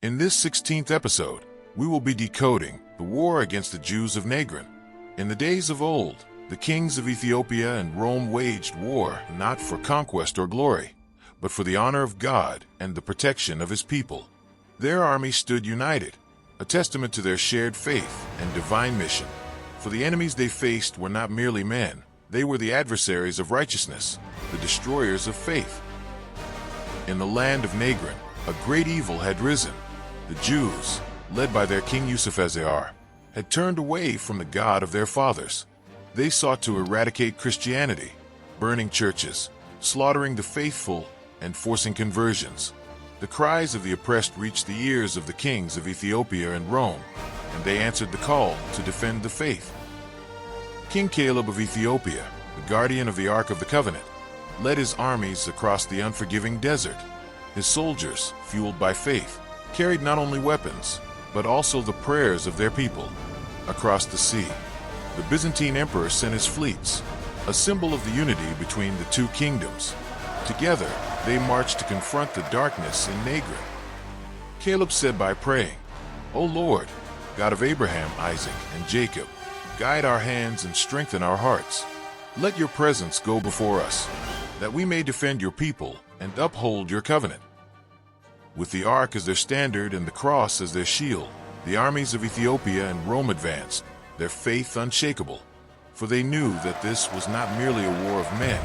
In this 16th episode, we will be decoding the war against the Jews of Najran. In the days of old, the kings of Ethiopia and Rome waged war not for conquest or glory, but for the honor of God and the protection of his people. Their armies stood united, a testament to their shared faith and divine mission. For the enemies they faced were not merely men, they were the adversaries of righteousness, the destroyers of faith. In the land of Najran, a great evil had risen. The Jews, led by their king Yusuf-Azar, had turned away from the God of their fathers. They sought to eradicate Christianity, burning churches, slaughtering the faithful, and forcing conversions. The cries of the oppressed reached the ears of the kings of Ethiopia and Rome, and they answered the call to defend the faith. King Kaleb of Ethiopia, the guardian of the Ark of the Covenant, led his armies across the unforgiving desert. His soldiers, fueled by faith, carried not only weapons, but also the prayers of their people. Across the sea, the Byzantine emperor sent his fleets, a symbol of the unity between the two kingdoms. Together, they marched to confront the darkness in Najran. Kaleb said by praying, "O Lord, God of Abraham, Isaac, and Jacob, guide our hands and strengthen our hearts. Let your presence go before us, that we may defend your people and uphold your covenant." With the ark as their standard and the cross as their shield, the armies of Ethiopia and Rome advanced, their faith unshakable. For they knew that this was not merely a war of men,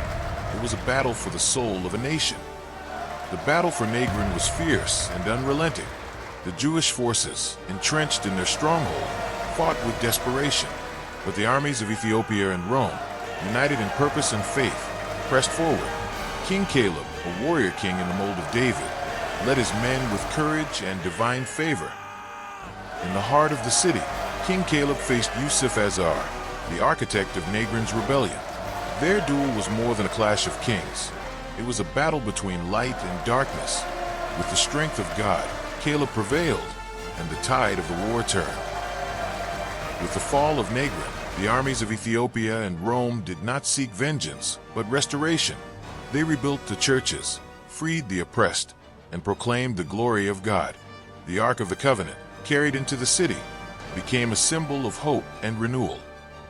it was a battle for the soul of a nation. The battle for Najran was fierce and unrelenting. The Jewish forces, entrenched in their stronghold, fought with desperation. But the armies of Ethiopia and Rome, united in purpose and faith, pressed forward. King Kaleb, a warrior king in the mold of David, led his men with courage and divine favor. In the heart of the city, King Kaleb faced Yusuf-Azar, the architect of Najran's rebellion. Their duel was more than a clash of kings. It was a battle between light and darkness. With the strength of God, Kaleb prevailed, and the tide of the war turned. With the fall of Najran, the armies of Ethiopia and Rome did not seek vengeance, but restoration. They rebuilt the churches, freed the oppressed, and proclaimed the glory of God. The Ark of the Covenant, carried into the city, became a symbol of hope and renewal.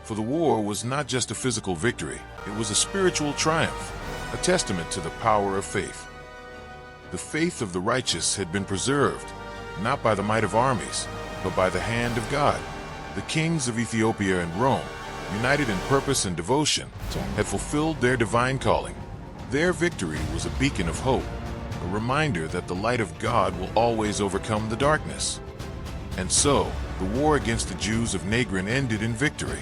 For the war was not just a physical victory, it was a spiritual triumph, a testament to the power of faith. The faith of the righteous had been preserved, not by the might of armies, but by the hand of God. The kings of Ethiopia and Rome, united in purpose and devotion, had fulfilled their divine calling. Their victory was a beacon of hope, a reminder that the light of God will always overcome the darkness. And so, the war against the Jews of Najran ended in victory.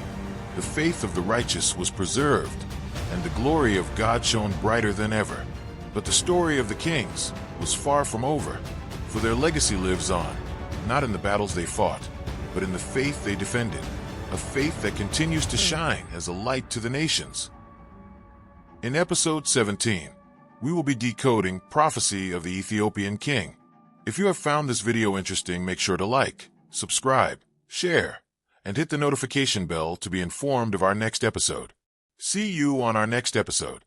The faith of the righteous was preserved, and the glory of God shone brighter than ever. But the story of the kings was far from over, for their legacy lives on, not in the battles they fought, but in the faith they defended, a faith that continues to shine as a light to the nations. In episode 17, we will be decoding Prophecy of the Ethiopian King. If you have found this video interesting, make sure to like, subscribe, share, and hit the notification bell to be informed of our next episode. See you on our next episode.